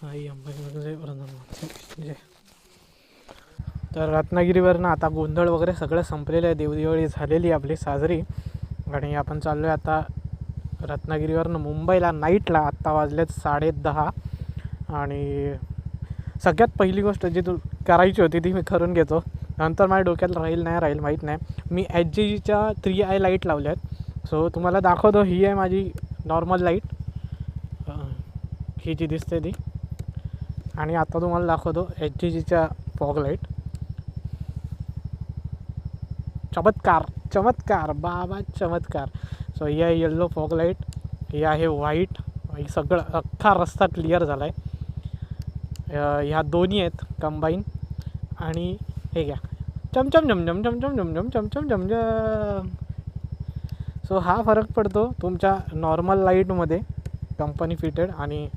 आई अंबाई तर रत्नागिरीवरनं आता गोंधळ वगैरे सगळं संपलेलं आहे. देवदिवाळी झालेली आपली साजरी आणि आपण चाललो आहे आता रत्नागिरीवरनं मुंबईला नाईटला. आत्ता वाजलेत 10:30 आणि सगळ्यात पहिली गोष्ट जी तू करायची होती ती मी करून घेतो. नंतर माझ्या डोक्यात राहील माहीत नाही. मी HGच्या 3i लाईट लावल्या आहेत. सो तुम्हाला दाखवतो. ही आहे माझी नॉर्मल लाईट, ही जी दिसते ती. आणि आता तुम्हाला दाखवतो HGच्या फॉग लाईट. चमत्कार बाबा चमत्कार. सो ही आहे येल्लो फॉग लाईट, ही आहे व्हाईट. सगळं अख्खा रस्ता क्लिअर झाला आहे. ह्या दोन्ही आहेत कंबाईन. आणि हे घ्या चमचम झमझम चमचम झमझम चमचम झमझम. सो हा फरक पडतो तुमच्या नॉर्मल लाईटमध्ये कंपनी फिटेड आणि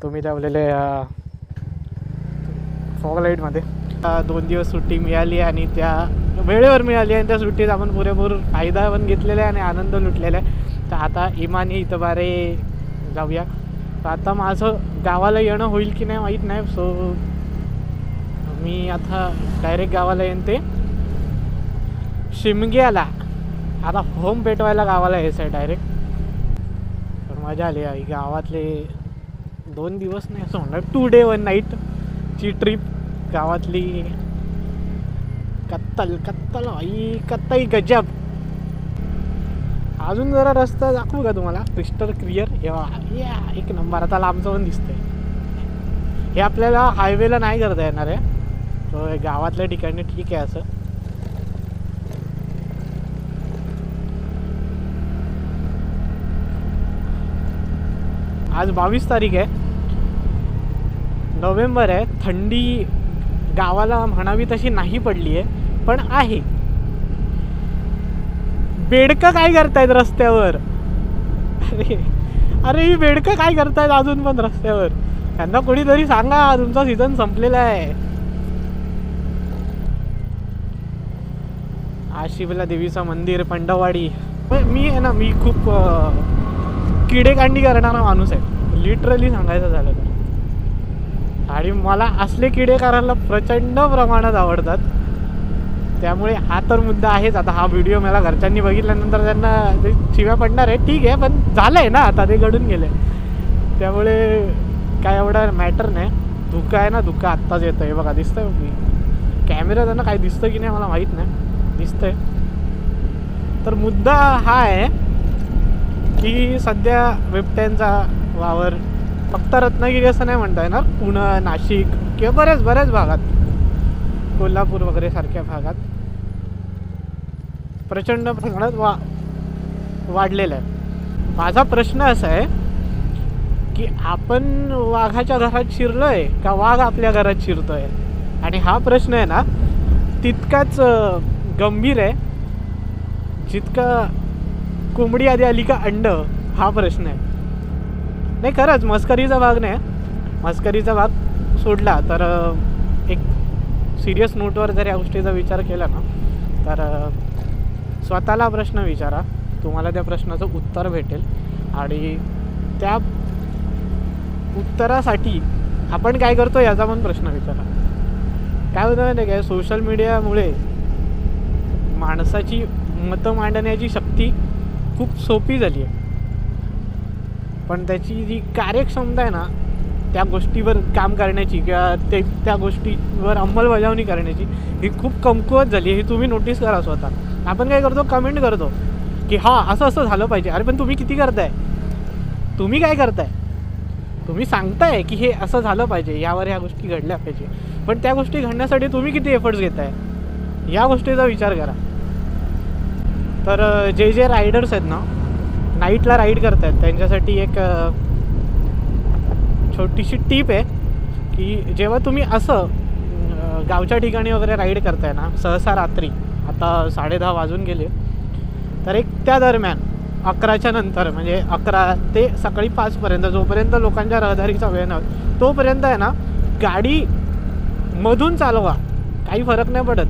तुम्ही लावलेले फॉग लाईटमध्ये. 2 दिवस सुट्टी मिळाली आणि त्या वेळेवर मिळाली आणि त्या सुट्टीत आपण पुरेपूर फायदा पण घेतलेला आहे आणि आनंद लुटलेला आहे. तर आता इमानी इथं बारे जाऊया. तर आता माझं गावाला येणं होईल की नाही माहीत नाही. सो मी आता डायरेक्ट गावाला येईन ते शिमग्याला. आता होम पेटवायला गावाला यायचं आहे डायरेक्ट. तर मजा आली आई गावातले 2 दिवस नाही असं म्हणणार 2 डे 1 नाईटची ट्रिप गावातली. कत्तल आई कत्ताई गजब. अजून जरा रस्ता दाखवू का तुम्हाला क्रिस्टल क्लिअर. या एक नंबर. आता लांबचं पण दिसतंय. हे आपल्याला हायवेला नाही करता येणार आहे. तो गावातल्या ठिकाणी ठीक आहे. असं आज 22 तारीख आहे, नोव्हेंबर आहे. थंडी गावाला म्हणावी तशी नाही पडली आहे पण आहे. बेडकं काय करतायत रस्त्यावर. अरे ही बेडकं काय करतायत अजून पण रस्त्यावर. त्यांना कोणीतरी सांगा तुमचा सीझन संपलेला आहे. आशिवला देवीचं मंदिर पंडवाडी. मी आहे ना मी खूप किडेकांडी करणारा माणूस आहे लिटरली सांगायचं झालं तर. आणि मला असले किडे करायला प्रचंड प्रमाणात आवडतात. त्यामुळे हा तर मुद्दा आहेच. आता हा व्हिडिओ मला घरच्यांनी बघितल्यानंतर त्यांना ते शिव्या पडणार आहे ठीक आहे पण झालं आहे ना आता ते घडून गेले. त्यामुळे काय एवढा मॅटर नाही. धुकं आहे ना धुकं आत्ताच येतं आहे बघा दिसतंय. मी कॅमेरा त्यांना काय दिसतं की नाही मला माहीत नाही दिसतंय. तर मुद्दा हा आहे की सध्या बिबट्यांचा वावर फक्त रत्नागिरी असं नाही म्हणता येणार. पुणे नाशिक किंवा बऱ्याच भागात कोल्हापूर वगैरे सारख्या भागात प्रचंड प्रमाणात वाढलेलं आहे. माझा प्रश्न असा आहे की आपण वाघाच्या घरात शिरलो आहे का वाघ आपल्या घरात शिरतो आहे. आणि हा प्रश्न आहे ना तितकाच गंभीर आहे जितका कोंबडी आधी आली का अंड हा प्रश्न आहे. नाही खरंच मस्करीचा भाग नाही. मस्करीचा भाग सोडला तर एक सिरियस नोटवर जर या गोष्टीचा विचार केला ना तर स्वतःला प्रश्न विचारा. तुम्हाला त्या प्रश्नाचं उत्तर भेटेल आणि त्या उत्तरासाठी आपण काय करतो याचा पण प्रश्न विचारा. काय होतं माहिती काय सोशल मीडियामुळे माणसाची मतं मांडण्याची शक्ती खूप सोपी झाली आहे पण त्याची जी कार्यक्षमता आहे ना त्या गोष्टीवर काम करण्याची किंवा त्या गोष्टीवर अंमलबजावणी करण्याची ही खूप कमकुवत झाली. हे तुम्ही नोटीस करा स्वतः. आपण काय करतो कमेंट करतो की हां असं झालं पाहिजे. अरे पण तुम्ही किती करताय. तुम्ही काय करताय. तुम्ही सांगताय की हे असं झालं पाहिजे यावर ह्या गोष्टी घडल्या पाहिजे पण त्या गोष्टी घडण्यासाठी तुम्ही किती एफर्ट्स घेताय या गोष्टीचा विचार करा. तर जे रायडर्स आहेत ना नाईटला राईड करतात त्यांच्यासाठी एक छोटीशी टिप आहे की जेव्हा तुम्ही असं गावच्या ठिकाणी वगैरे राईड करताय ना सहसा रात्री आता 10:30 वाजून गेले तर एक त्या दरम्यान 11च्या नंतर म्हणजे 11 ते सकाळी 5पर्यंत जोपर्यंत लोकांच्या रहदारीचा वेळ नव्हता तोपर्यंत आहे ना गाडी मधून चालवा काही फरक नाही पडत.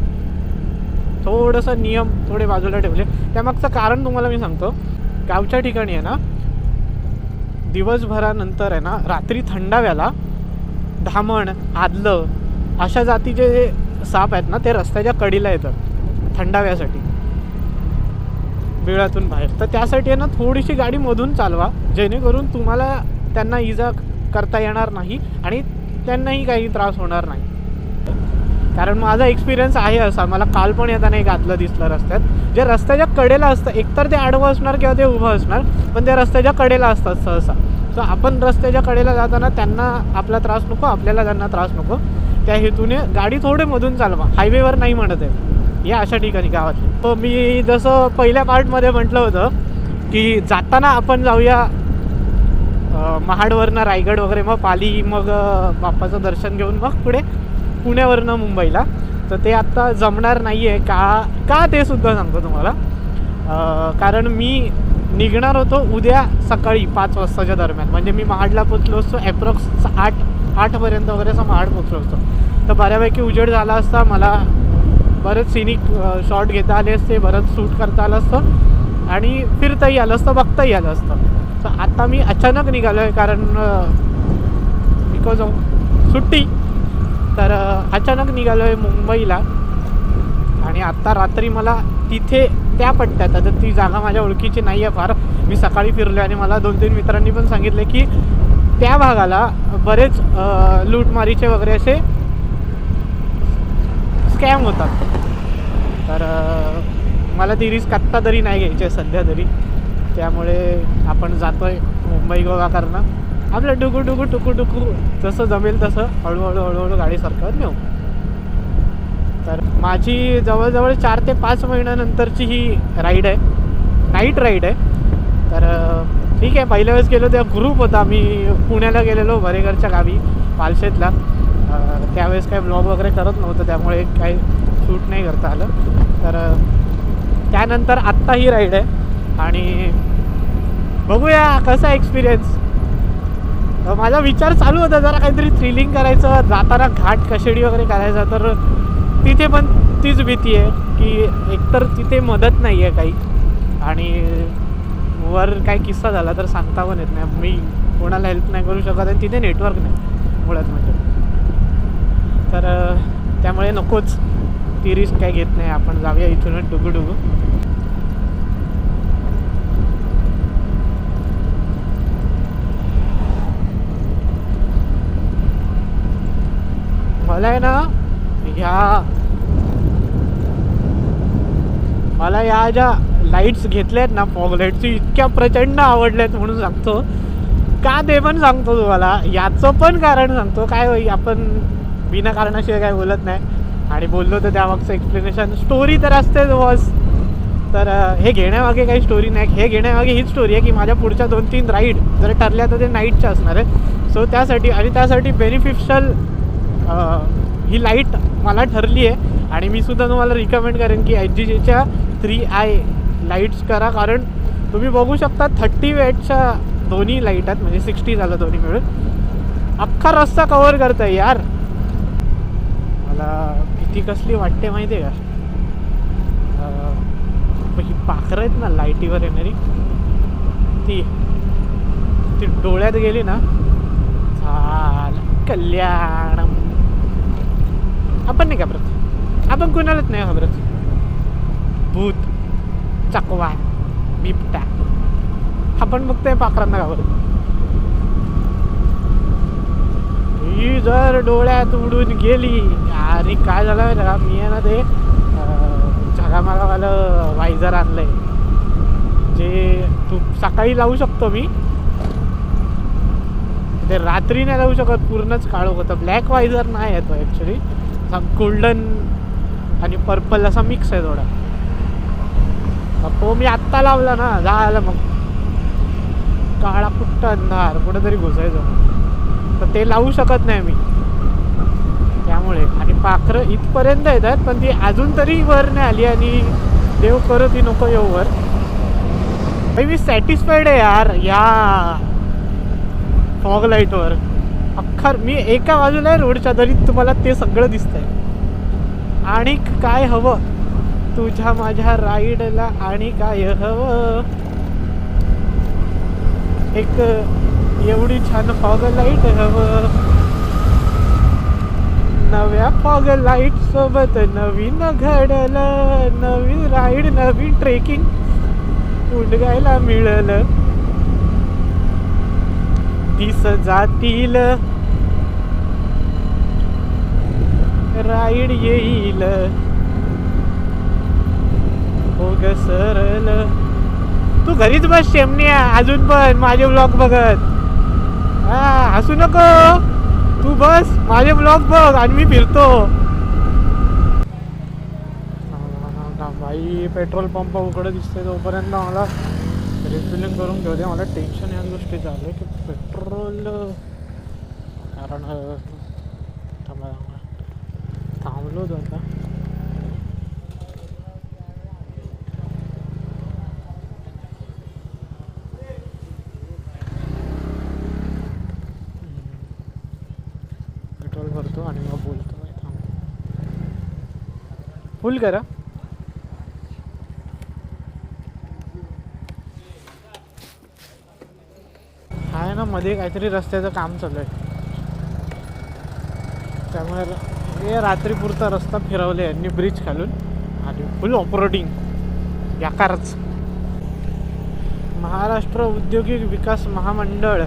थोडंसं नियम थोडे बाजूला ठेवले. त्यामागचं कारण तुम्हाला मी सांगतो. गावच्या ठिकाणी आहे ना दिवसभरानंतर आहे ना रात्री थंडाव्याला धामण, आदलं अशा जातीचे साप आहेत ना ते रस्त्याच्या कडेला येतात थंडाव्यासाठी बिळातून बाहेर. तर त्यासाठी आहे ना थोडीशी गाडी मधून चालवा, जेणेकरून तुम्हाला त्यांना इजा करता येणार नाही आणि त्यांनाही काही त्रास होणार नाही. कारण माझा एक्सपिरियन्स आहे असा, मला काल पण येताना एक आदलं दिसलं रस्त्यात, जे रस्त्याच्या कडेला असतं. एकतर ते आडवं असणार किंवा ते उभं असणार, पण ते रस्त्याच्या कडेला असतात सहसा. तर आपण रस्त्याच्या कडेला जाताना त्यांना आपला त्रास नको, आपल्याला त्यांना त्रास नको, त्या हेतूने गाडी थोडे मधून चालवा. हायवेवर नाही म्हणत आहे, या अशा ठिकाणी गावातली. तर मी जसं पहिल्या पार्टमध्ये म्हटलं होतं की जाताना आपण जाऊया महाडवरनं रायगड वगैरे, मग पाली, मग बाप्पाचं दर्शन घेऊन मग पुढे पुण्यावरनं मुंबईला. तर ते आत्ता जमणार नाही आहे. का ते सुद्धा सांगतो तुम्हाला. कारण मी निघणार होतो उद्या सकाळी 5 वाजताच्या दरम्यान, म्हणजे मी महाडला पोचलो असतो ॲप्रॉक्स 8पर्यंत वगैरे असं महाड पोचलो असतो. तर बऱ्यापैकी उजेड झाला असता, मला बरेच सिनिक शॉट घेता आले असते, बरंच शूट करता आलं असतं आणि फिरताही आलं असतं, बघताही आलं असतं. तर आता मी अचानक निघालो आहे, कारण बिकॉज ऑफ सुट्टी. तर अचानक निघालो आहे मुंबईला आणि आत्ता रात्री मला तिथे त्या पट्ट्यात, आता ती जागा माझ्या ओळखीची नाही आहे फार, मी सकाळी फिरलो आणि मला 2-3 मित्रांनी पण सांगितले की त्या भागाला बरेच लूटमारीचे वगैरे असे स्कॅम होतात. तर मला ती रिस्क आत्ता तरी नाही घ्यायची आहे सध्या तरी. त्यामुळे आपण जातो आहे मुंबई गोवा करणं, आपलं टुकू जसं जमेल तसं हळूहळू गाडी सरकवत नेऊ. तर माझी जवळजवळ 4 ते 5 महिन्यानंतरची ही राईड आहे, नाईट राईड आहे. तर ठीक आहे, पहिल्या वेळेस गेलो तेव्हा ग्रुप होता, मी पुण्याला गेलेलो भरेकरच्या गावी पालशेतला. त्यावेळेस काही ब्लॉग वगैरे करत नव्हतं, त्यामुळे काही शूट नाही करता आलं. तर त्यानंतर आत्ता ही राईड आहे आणि बघूया कसा एक्सपिरियन्स. माझा विचार चालू होता जरा काहीतरी थ्रिलिंग करायचं, जाताना घाट कशेडी वगैरे करायचा. तर तिथे पण तीच भीती आहे की एकतर तिथे मदत नाही आहे काही, आणि वर काही किस्सा झाला तर सांगता पण येत नाही, मी कोणाला हेल्प नाही करू शकत आणि तिथे नेटवर्क नाही मुळात म्हणजे. तर त्यामुळे नकोच ती रिस्क काही घेत नाही, आपण जाऊया इथून डुगू. मला आहे ना मला या ज्या लाईट्स घेतल्या आहेत ना, फॉग लाईट्स, इतक्या प्रचंड आवडल्यात म्हणून सांगतो. का ते पण सांगतो तुम्हाला, याचं पण कारण सांगतो. काय आपण विनाकारणाशिवाय काय बोलत नाही, आणि बोललो तर त्यामागचं एक्सप्लेनेशन स्टोरी तर असतेच बॉस. तर हे घेण्यामागे काही स्टोरी नाही, हे घेण्यामागे हीच स्टोरी आहे की माझ्या पुढच्या 2-3 राईड जर ठरल्या तर ते नाईटच्या असणार आहेत. सो त्यासाठी बेनिफिशियल ही लाईट मला ठरली आहे. आणि मी सुद्धा तुम्हाला रिकमेंड करेन की HGCच्या 3i लाईट्स करा, कारण तुम्ही बघू शकता 30 वॅटच्या दोन्ही लाईट आहेत, म्हणजे 60 झालं दोन्ही मिळून, अख्खा रस्ता कव्हर करत आहे यार. मला किती कसली वाटते माहिती आहे का, ही पाखरं आहेत ना लाईटीवर येणारी, ती डोळ्यात गेली ना झालं कल्याण. आपण नाही घाबरत, आपण कुणालाच नाही घाबरत. भूत, चकवा, बिबटा, आपण बघतोय पाखरांना घाबरत. ही जर डोळ्यात उडून गेली, आणि काय झालं ना, मी आहे ना ते झगामागावालं वायझर आणलंय, जे तू सकाळी लावू शकतो मी, ते रात्री नाही लावू शकत, पूर्णच काळोख होतं. ब्लॅक वायझर नाही आहे तो ॲक्च्युली, गोल्डन आणि पर्पल असा मिक्स आहे थोडा. तो मी आत्ता लावला ना, झालं मग काळा कुट्ट अंधार, कुठंतरी घुसायचं. तर ते लावू शकत नाही मी त्यामुळे. आणि पाखरं इथपर्यंत येतात, पण ती अजून तरी वर नाही आली, आणि देव करो ती नको येऊ वर. मी सॅटिस्फाईड आहे यार या फॉग लाईटवर. अख्खा मी एका बाजूला आहे रोडच्या, तरी तुम्हाला ते सगळं दिसतंय. आणि काय हवं तुझ्या माझ्या राईडला, आणि काय हवं, एक एवढी छान फॉग लाईट हवं. नव्या फॉग लाईट सोबत नवीन घडलं, नवीन राईड नवीन ट्रेकिंग उडगायला मिळलं. दिस जातील राईड येईल, हो ग सरल. तू घरीच बस शेमण्या, अजून पण माझे ब्लॉग बघत. हा हसू नको, तू बस माझे ब्लॉग बघ आणि मी फिरतो. भाई पेट्रोल पंप उघडं दिसतंय तोपर्यंत मला रिफिलिंग करून घेऊ दे. मला टेन्शन या गोष्टी झालं की पेट्रोल, कारण थांबलो होतो आता. पेट्रोल भरतो आणि मग बोलतो. थांब, फुल करा. आहे ना मध्ये काहीतरी रस्त्याचं काम चालू आहे, त्यामुळे हे रात्रीपुरता रस्ता फिरवले यांनी ब्रिज खालून आणि फुल ऑपरेटिंग याकारच. महाराष्ट्र औद्योगिक विकास महामंडळ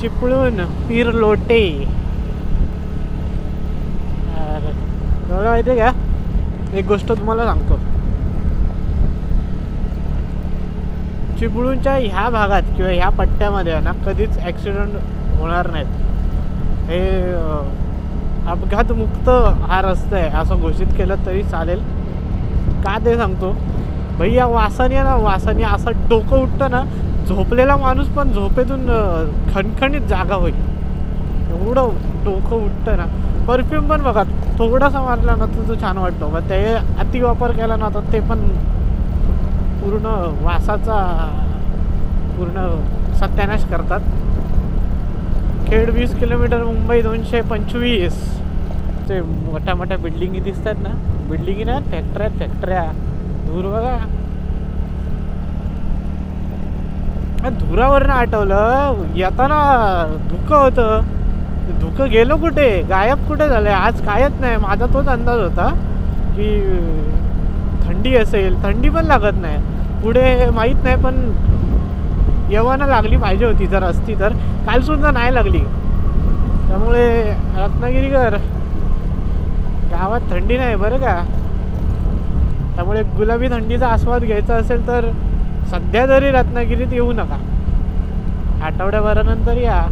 चिपळूण पीर लोटे. एवढं माहिती आहे का, एक गोष्ट तुम्हाला सांगतो. चिपळूणच्या ह्या भागात किंवा ह्या पट्ट्यामध्ये ना कधीच ॲक्सिडेंट होणार नाहीत. हे अपघातमुक्त हा रस्ता आहे असं घोषित केलं तरी चालेल. का ते सांगतो भाई, या वासाने ना, वासाने असं डोकं उठतं ना, झोपलेला माणूस पण झोपेतून खणखणीत जागा होईल, एवढं डोकं उठतं ना. परफ्यूम पण बघा, थोडासा मारला ना तर तो छान वाटतो, मग ते अतिवापर केला ना तर ते पण पूर्ण वासाचा पूर्ण सत्यानाश करतात. खेड 20 किलोमीटर, मुंबई 225. ते मोठ्या मोठ्या बिल्डिंगी दिसतात ना, बिल्डिंगी ना, फॅक्टऱ्या दूर बघा. धुरावरनं आठवलं, येताना धुकं होतं, धुकं गेलो कुठे, गायब कुठे झालं. आज कायच नाही. माझा तोच अंदाज होता की थंडी असेल, थंडी पण लागत नाही पुढे, माहीत नाही, पण येवाना लागली पाहिजे होती जर असती तर. कालसुद्धा नाही लागली. त्यामुळे रत्नागिरीकर गावात थंडी नाही बरं का. त्यामुळे गुलाबी थंडीचा आस्वाद घ्यायचा असेल तर सध्या तरी रत्नागिरीत येऊ नका, आठवड्याभरानंतर या.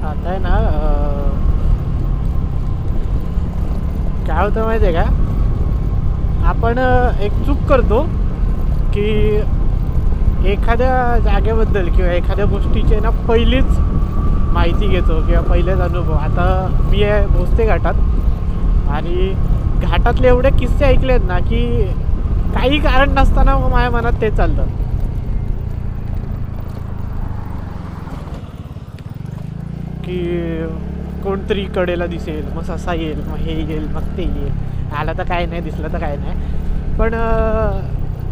आता आहे ना, काय होतं माहिती आहे का, आपण एक चूक करतो की एखाद्या जागेबद्दल किंवा एखाद्या गोष्टीची ना पहिलीच माहिती घेतो किंवा पहिलेच अनुभव. आता मी आहे भोसते घाटात आणि घाटातले एवढे किस्से ऐकले आहेत ना की काही कारण नसताना माझ्या मनात ते चालतं की कोणतरी कडेला दिसेल, मग ससा येईल, मग हे येईल, मग ते येईल. आलं तर काय नाही, दिसलं तर काय नाही, पण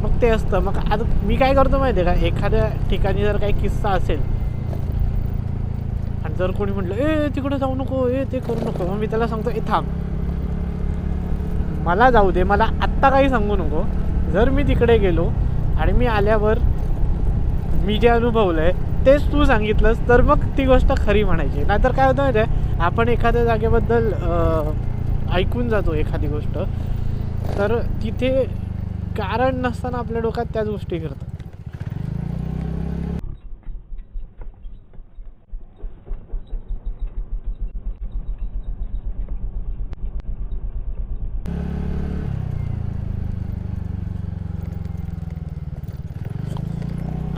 मग ते असतं. मग आता मी काय करतो माहिती आहे का, एखाद्या ठिकाणी जर काही किस्सा असेल आणि जर कोणी म्हटलं ए तिकडे जाऊ नको, ए ते करू नको, मग मी त्याला सांगतो ए थांब, मला जाऊ दे, मला आत्ता काही सांगू नको. जर मी तिकडे गेलो आणि मी आल्यावर मी जे अनुभवलं आहे तेच तू सांगितलंस तर मग ती गोष्ट खरी म्हणायची. नाहीतर काय होतं माहिती आहे, आपण एखाद्या जागेबद्दल ऐकून जातो एखादी गोष्ट, तर तिथे कारण नसताना आपल्या डोक्यात त्याच गोष्टी फिरतात.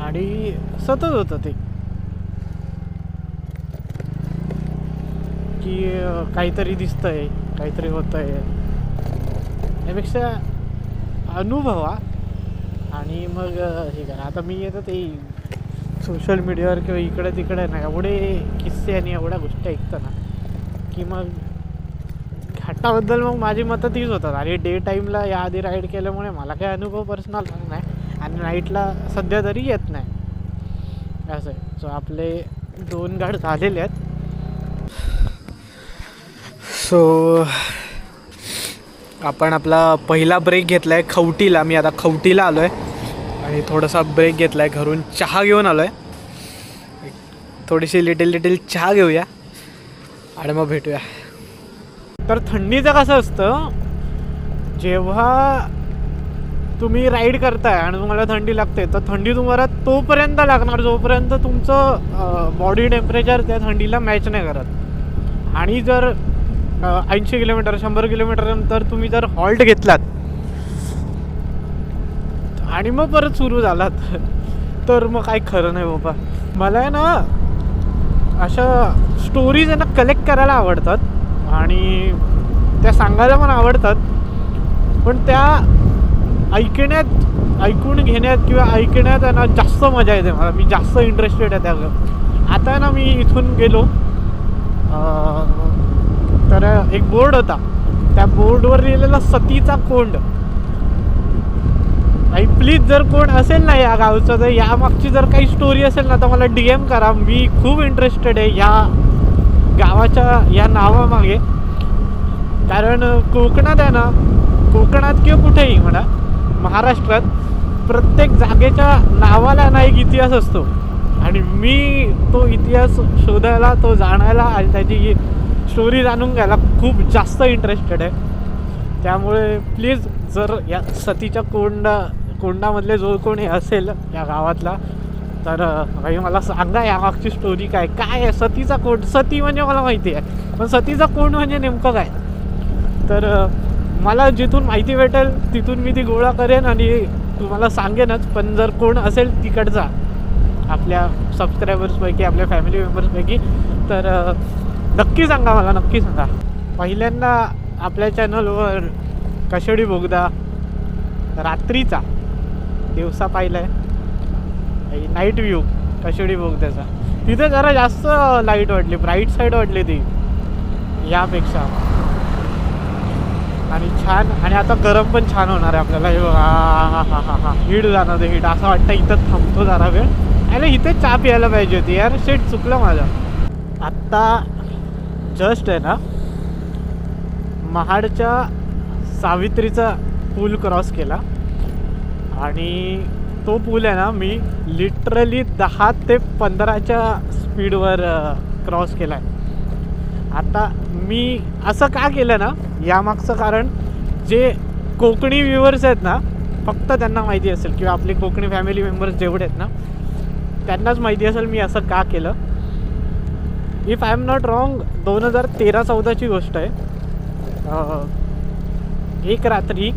आणि सतत होतं ते की काहीतरी दिसतंय, काहीतरी होतंय, त्यापेक्षा अनुभवा आणि मग हे करा. आता मी येतं ते सोशल मीडियावर किंवा इकडे तिकडे ना एवढे किस्से आणि एवढ्या गोष्टी ऐकतं ना की मग घाटाबद्दल मग माझी मतं तीच होतात. आणि डे टाईमला याआधी राईड केल्यामुळे मला काही अनुभव पर्सनल नाही आणि नाईटला सध्या तरी येत नाही. असं आहे. सो आपले 2 गाड झालेले आहेत. सो आपण आपला पहिला ब्रेक घेतला आहे खवटीला. मी आता खवटीला आलो आहे आणि थोडासा ब्रेक घेतला आहे. घरून चहा घेऊन आलो आहे. थोडीशी लिटिल चहा घेऊया आणि मग भेटूया. तर थंडीचं कसं असतं, जेव्हा तुम्ही राईड करताय आणि तुम्हाला थंडी लागते तर थंडी तुम्हाला तोपर्यंत लागणार जोपर्यंत तुमचं बॉडी टेम्परेचर त्या थंडीला मॅच नाही करत. आणि जर 80 किलोमीटर 100 किलोमीटर नंतर तुम्ही जर हॉल्ट घेतलात आणि मग परत सुरू झालात तर मग काही खरं नाही बाबा. मला आहे ना अशा स्टोरीज आहे ना कलेक्ट करायला आवडतात आणि त्या सांगायला पण आवडतात, पण त्या ऐकून घेण्यात किंवा ऐकण्यात आहे ना जास्त मजा येते मला. मी जास्त इंटरेस्टेड आहे त्या. आता आहे ना मी इथून गेलो तर एक बोर्ड होता, त्या बोर्डवर लिहिलेला सतीचा कोंड. आणि प्लीज जर कोण असेल ना या गावचं तर यामागची जर काही स्टोरी असेल ना तर मला DM करा. मी खूप इंटरेस्टेड आहे या गावाच्या या नावामागे. कारण कोकणात आहे ना, कोकणात किंवा कुठेही म्हणा महाराष्ट्रात प्रत्येक जागेच्या नावाला ना एक इतिहास असतो आणि मी तो इतिहास शोधायला, तो जाणायला आणि त्याची स्टोरी जाणून घ्यायला खूप जास्त इंटरेस्टेड आहे. त्यामुळे प्लीज जर या सतीच्या कोंडामधले जो कोणी असेल या गावातला तर भाई मला सांगा यामागची स्टोरी काय आहे. सतीचा कोंड, सती म्हणजे मला माहिती आहे, पण सतीचा कोंड म्हणजे नेमकं काय. तर मला जिथून माहिती भेटेल तिथून मी ती गोळा करेन आणि तुम्हाला सांगेनच. पण जर कोण असेल तिकडचा आपल्या सबस्क्रायबर्सपैकी, आपल्या फॅमिली मेंबर्सपैकी तर नक्की सांगा मला, नक्की सांगा. पहिल्यांदा आपल्या चॅनलवर कशेडी बोगदा रात्रीचा, दिवसा पाहिला आहे नाईट व्ह्यू कशेडी बोगद्याचा. तिथे जरा जास्त लाईट वाटली, ब्राईट साईड वाटली ती यापेक्षा. आणि छान, आणि आता गरम पण छान होणार आहे आपल्याला. हे हा हीट जाणार हीट. असं वाटतं इथं थांबतो जरा वेळ. अरे इथे चहा प्यायला पाहिजे होती यार, शेट चुकलं माझं. आत्ता जस्ट आहे ना महाडच्या सावित्रीचा पूल क्रॉस केला आणि तो पूल आहे ना मी लिटरली 10 ते 15च्या स्पीडवर क्रॉस केला आहे. आता मी असं का केलं ना, यामागचं कारण जे कोकणी व्ह्युअर्स आहेत ना फक्त त्यांना माहिती असेल, किंवा आपले कोकणी फॅमिली मेंबर्स जेवढे आहेत ना त्यांनाच माहिती असेल मी असं का केलं. If I am not wrong 2013-14ची गोष्ट आहे. एक रात्री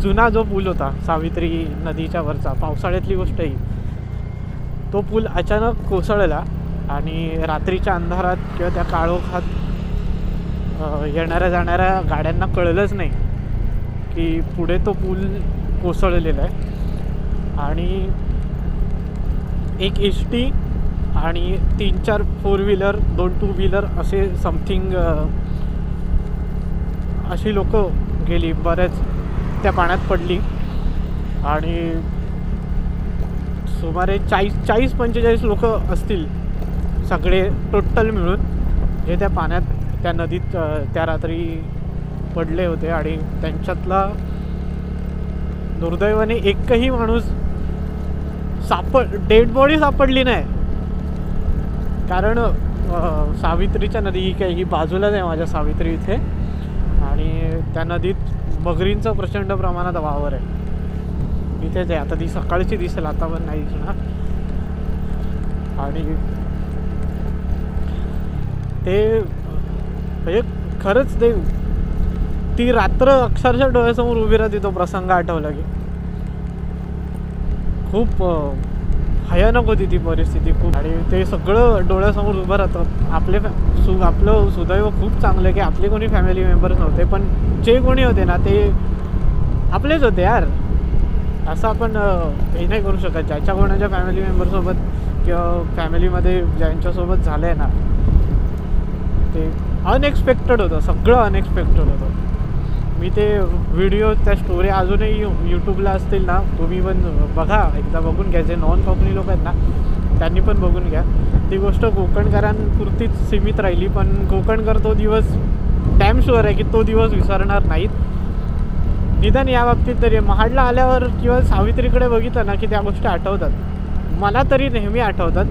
जुना जो पूल होता सावित्री नदीच्या वरचा, पावसाळ्यातली गोष्ट ही, तो पूल अचानक कोसळला आणि रात्रीच्या अंधारात किंवा त्या काळोखात येणाऱ्या जाणाऱ्या गाड्यांना कळलंच नाही की पुढे तो पूल कोसळलेला आहे. आणि एक ST आणि 3-4 4 व्हीलर, 2 2 व्हीलर असे समथिंग अशी लोक गेली, बऱ्याच त्या पाण्यात पडली. आणि सुमारे 40-45 लोक असतील सगळे टोटल मिळून जे त्या पाण्यात, त्या नदीत त्या रात्री पडले होते. आणि त्यांच्यातला दुर्दैवाने एकही माणूस डेड बॉडी सापडली नाही. कारण सावित्रीच्या नदी ही काही बाजूलाच आहे माझ्या सावित्री इथे, आणि त्या नदीत मगरींचं प्रचंड प्रमाणात वावर आहे. इथेच आहे, आता ती सकाळची दिसेल, आता पण नाही दिसणार. आणि ते म्हणजे खरंच ते ती रात्र अक्षरशः डोळ्यासमोर उभी राहते. तो प्रसंग आठवला की खूप भयानक होती ती परिस्थिती खूप. आणि ते सगळं डोळ्यासमोर उभं राहतं. आपलं सुदैव खूप चांगलं की आपले कोणी फॅमिली मेंबर्स नव्हते, पण जे कोणी होते ना ते आपलेच होते यार. असं आपण हे नाही करू शकत. ज्याच्या कोणाच्या फॅमिली मेंबरसोबत किंवा फॅमिलीमध्ये ज्यांच्यासोबत झालं आहे ना ते अनएक्सपेक्टेड होतं, सगळं अनएक्सपेक्टेड होतं. मी ते व्हिडिओ, त्या स्टोरी अजूनही यूट्यूबला असतील ना, तुम्ही पण बघा, एकदा बघून घ्या. जे नॉन कोकणी लोक आहेत ना त्यांनी पण बघून घ्या. ती गोष्ट कोकणकरांपुरतीच सीमित राहिली, पण कोकणकर तो दिवस डॅम शुअर आहे की तो दिवस विसरणार नाहीत. निदान या बाबतीत तरी महाडला आल्यावर किंवा सावित्रीकडे बघितलं ना की त्या गोष्टी आठवतात. मला तरी नेहमी आठवतात.